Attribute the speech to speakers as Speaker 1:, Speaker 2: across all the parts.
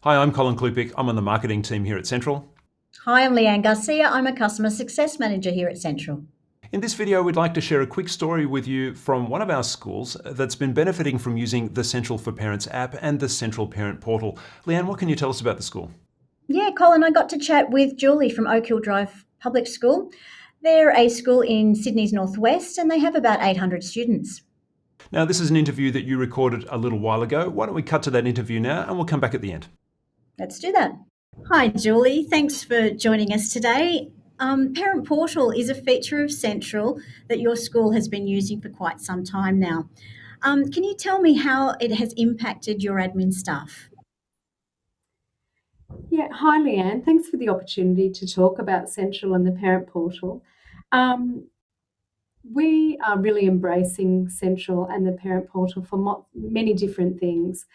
Speaker 1: Hi, I'm Colin Klupik. I'm on the marketing team here at Sentral.
Speaker 2: Hi, I'm Leanne Garcia. I'm a Customer Success Manager here at Sentral.
Speaker 1: In this video, we'd like to share a quick story with you from one of our schools that's been benefiting from using the Sentral for Parents app and the Sentral Parent Portal. Leanne, what can you tell us about the school?
Speaker 2: Yeah, Colin, I got to chat with Julie from Oakhill Drive Public School. They're a school in Sydney's northwest and they have about 800 students.
Speaker 1: Now, this is an interview that you recorded a little while ago. Why don't we cut to that interview now and we'll come back at the end.
Speaker 2: Let's do that. Hi, Julie. Thanks for joining us today. Parent Portal is a feature of Sentral that your school has been using for quite some time now. Can you tell me how it has impacted your admin staff?
Speaker 3: Yeah, hi Leanne. Thanks for the opportunity to talk about Sentral and the Parent Portal. We are really embracing Sentral and the Parent Portal for many different things.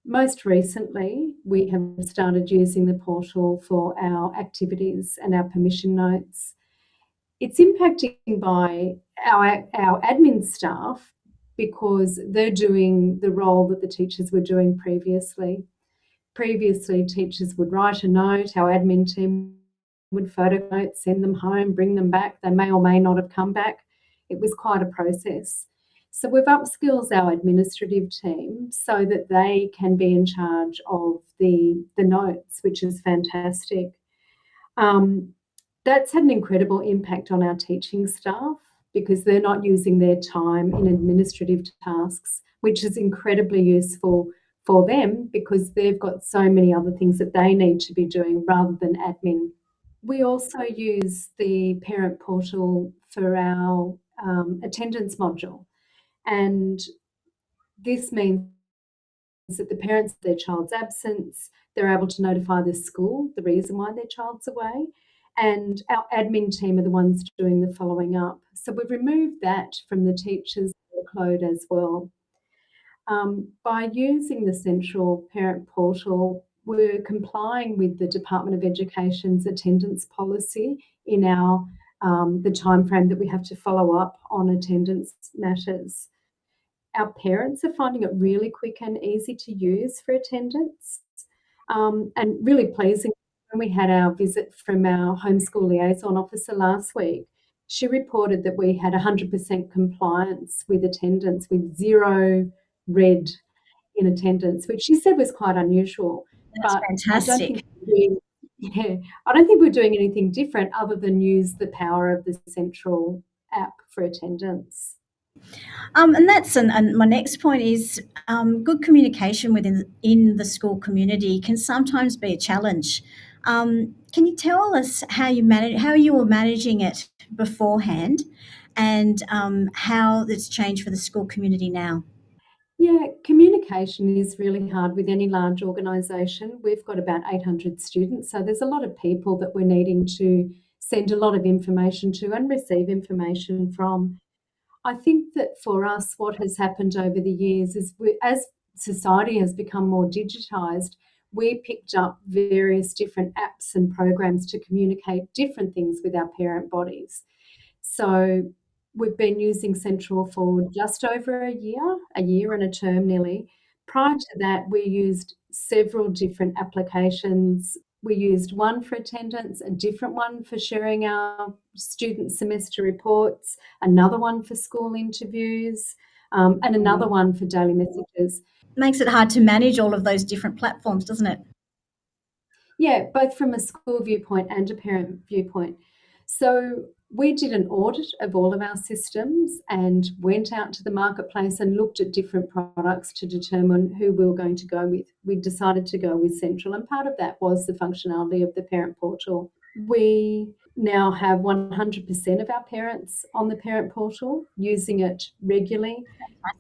Speaker 3: Most recently, we have started using the portal for our activities and our permission notes. It's impacting by our admin staff because they're doing the role that the teachers were doing previously. Previously, teachers would write a note, our admin team would photo notes, send them home, bring them back. They may or may not have come back. It was quite a process. So we've upskilled our administrative team so that they can be in charge of the notes, which is fantastic. That's had an incredible impact on our teaching staff because they're not using their time in administrative tasks, which is incredibly useful for them because they've got so many other things that they need to be doing rather than admin. We also use the Parent Portal for our attendance module, and this means that the parents of their child's absence, they're able to notify the school the reason why their child's away, and our admin team are the ones doing the following up. So we've removed that from the teacher's workload as well. By using the Sentral Parent Portal, we're complying with the Department of Education's attendance policy in our the timeframe that we have to follow up on attendance matters. Our parents are finding it really quick and easy to use for attendance, and really pleasing. When we had our visit from our homeschool liaison officer last week, she reported that we had 100% compliance with attendance, with zero red in attendance, which she said was quite unusual.
Speaker 2: That's fantastic.
Speaker 3: I don't think we're doing anything different other than use the power of the Sentral app for attendance.
Speaker 2: And my next point is good communication in the school community can sometimes be a challenge. Can you tell us how you were managing it beforehand, and how it's changed for the school community now?
Speaker 3: Yeah, communication is really hard with any large organisation. We've got about 800 students, so there's a lot of people that we're needing to send a lot of information to and receive information from. I think that for us, what has happened over the years is as society has become more digitised, we picked up various different apps and programs to communicate different things with our parent bodies. So we've been using Sentral for just over a year and a term nearly. Prior to that, we used several different applications. We used one for attendance, a different one for sharing our student semester reports, another one for school interviews, and another one for daily messages.
Speaker 2: Makes it hard to manage all of those different platforms, doesn't it?
Speaker 3: Yeah, both from a school viewpoint and a parent viewpoint. So we did an audit of all of our systems and went out to the marketplace and looked at different products to determine who we were going to go with. We decided to go with Sentral, and part of that was the functionality of the Parent Portal. We now have 100% of our parents on the Parent Portal using it regularly,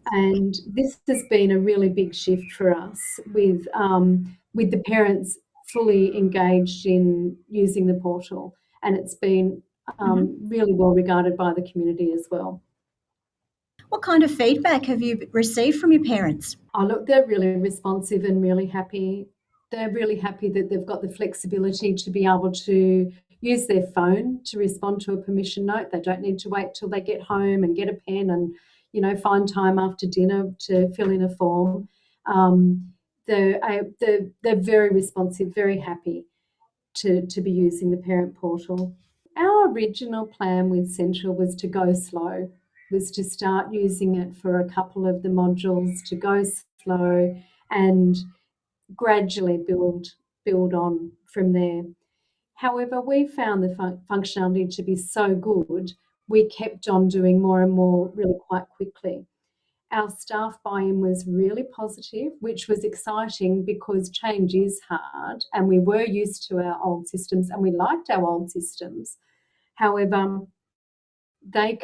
Speaker 3: and this has been a really big shift for us with the parents fully engaged in using the portal, and it's been really well regarded by the community as well.
Speaker 2: What kind of feedback have you received from your parents?
Speaker 3: Oh, look, they're really responsive and really happy. They're really happy that they've got the flexibility to be able to use their phone to respond to a permission note. They don't need to wait till they get home and get a pen and, find time after dinner to fill in a form. they're very responsive, very happy to be using the parent portal. Our original plan with Sentral was to go slow, was to start using it for a couple of the modules, to go slow and gradually build on from there. However, we found the functionality to be so good, we kept on doing more and more really quite quickly. Our staff buy-in was really positive, which was exciting because change is hard and we were used to our old systems and we liked our old systems. However, they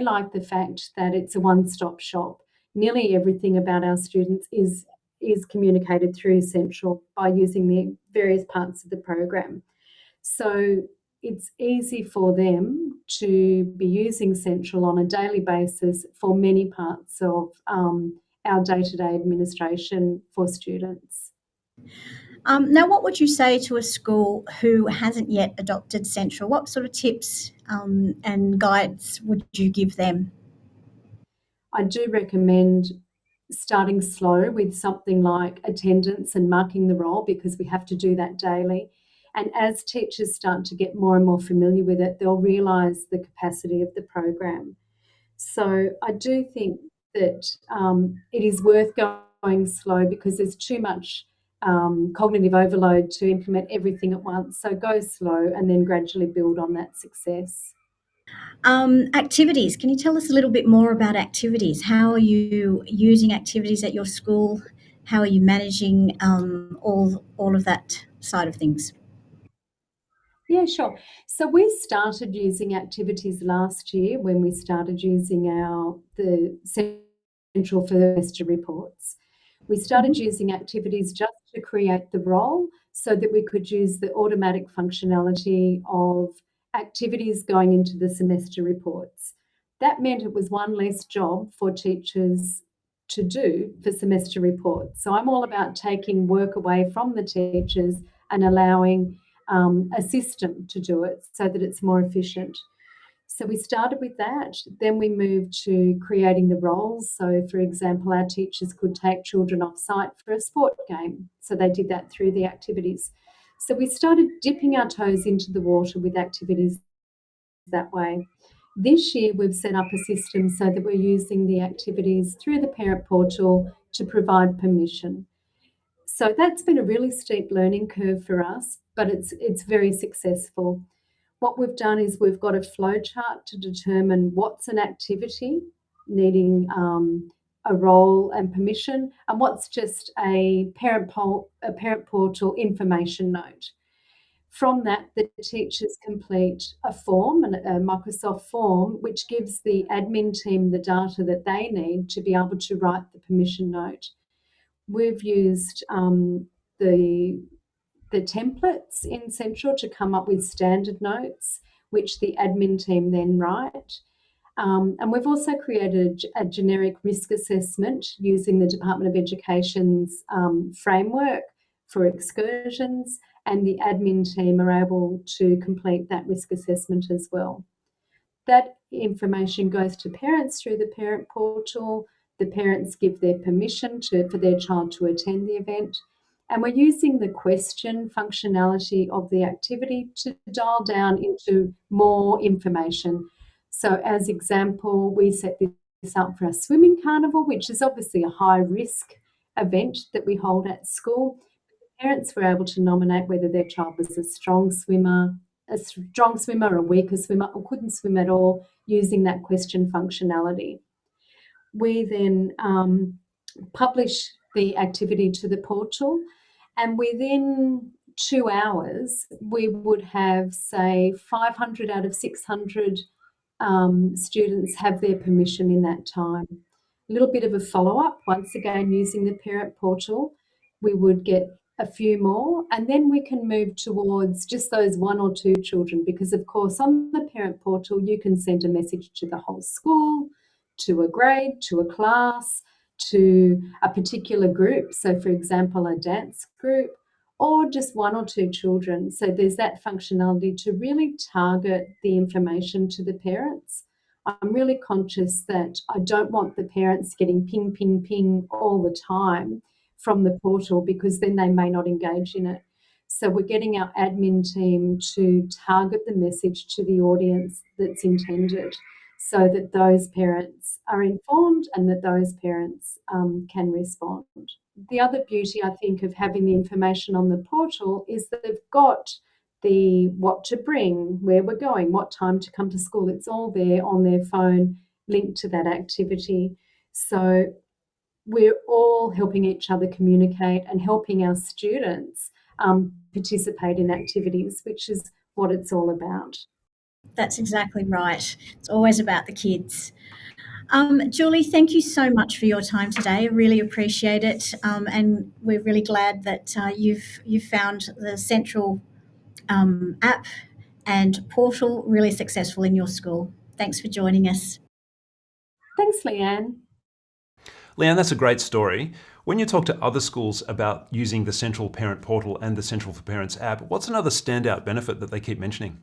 Speaker 3: like the fact that it's a one-stop shop. Nearly everything about our students is communicated through Sentral by using the various parts of the program. So it's easy for them to be using Sentral on a daily basis for many parts of our day-to-day administration for students.
Speaker 2: Now, what would you say to a school who hasn't yet adopted Sentral? What sort of tips and guides would you give them?
Speaker 3: I do recommend starting slow with something like attendance and marking the roll, because we have to do that daily. And as teachers start to get more and more familiar with it, they'll realise the capacity of the program. So I do think that it is worth going slow because there's too much cognitive overload to implement everything at once. So go slow and then gradually build on that success.
Speaker 2: Activities. Can you tell us a little bit more about activities? How are you using activities at your school? How are you managing all of that side of things?
Speaker 3: Yeah, sure. So we started using activities last year when we started using the Sentral for semester reports. We started using activities just to create the role so that we could use the automatic functionality of activities going into the semester reports. That meant it was one less job for teachers to do for semester reports. So I'm all about taking work away from the teachers and allowing a system to do it so that it's more efficient. So we started with that. Then we moved to creating the roles. So, for example, our teachers could take children off site for a sport game. So they did that through the activities. So we started dipping our toes into the water with activities that way. This year, we've set up a system so that we're using the activities through the parent portal to provide permission. So that's been a really steep learning curve for us, but it's very successful. What we've done is we've got a flow chart to determine what's an activity needing a role and permission, and what's just a parent portal information note. From that, the teachers complete a form, a Microsoft form, which gives the admin team the data that they need to be able to write the permission note. We've used the templates in Sentral to come up with standard notes, which the admin team then write. And we've also created a generic risk assessment using the Department of Education's framework for excursions, and the admin team are able to complete that risk assessment as well. That information goes to parents through the parent portal. The parents give their permission for their child to attend the event. And we're using the question functionality of the activity to dial down into more information. So as example, we set this up for a swimming carnival, which is obviously a high risk event that we hold at school. Parents were able to nominate whether their child was a strong swimmer, a weaker swimmer, or couldn't swim at all, using that question functionality. We then publish the activity to the portal, and within 2 hours, we would have, say, 500 out of 600 students have their permission in that time. A little bit of a follow-up, once again, using the parent portal, we would get a few more, and then we can move towards just those 1 or 2 children, because of course on the parent portal you can send a message to the whole school, to a grade, to a class, to a particular group, so for example a dance group, or just 1 or 2 children. So there's that functionality to really target the information to the parents. I'm really conscious that I don't want the parents getting ping, ping, ping all the time from the portal, because then they may not engage in it. So we're getting our admin team to target the message to the audience that's intended, so that those parents are informed and that those parents can respond. The other beauty, I think, of having the information on the portal is that they've got the what to bring, where we're going, what time to come to school. It's all there on their phone, linked to that activity. So we're all helping each other communicate and helping our students participate in activities, which is what it's all about.
Speaker 2: That's exactly right. It's always about the kids. Julie, thank you so much for your time today. I really appreciate it, and we're really glad that you've found the Sentral app and portal really successful in your school. Thanks for joining us.
Speaker 3: Thanks, Leanne.
Speaker 1: Leanne, that's a great story. When you talk to other schools about using the Sentral Parent Portal and the Sentral for Parents app, what's another standout benefit that they keep mentioning?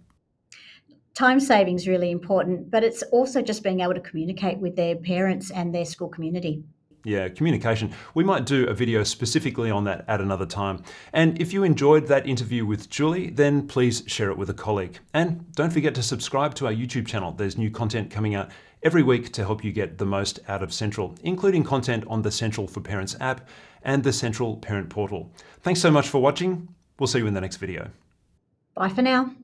Speaker 2: Time saving is really important, but it's also just being able to communicate with their parents and their school community.
Speaker 1: Yeah, communication. We might do a video specifically on that at another time. And if you enjoyed that interview with Julie, then please share it with a colleague. And don't forget to subscribe to our YouTube channel. There's new content coming out every week to help you get the most out of Sentral, including content on the Sentral for Parents app and the Sentral Parent Portal. Thanks so much for watching. We'll see you in the next video.
Speaker 2: Bye for now.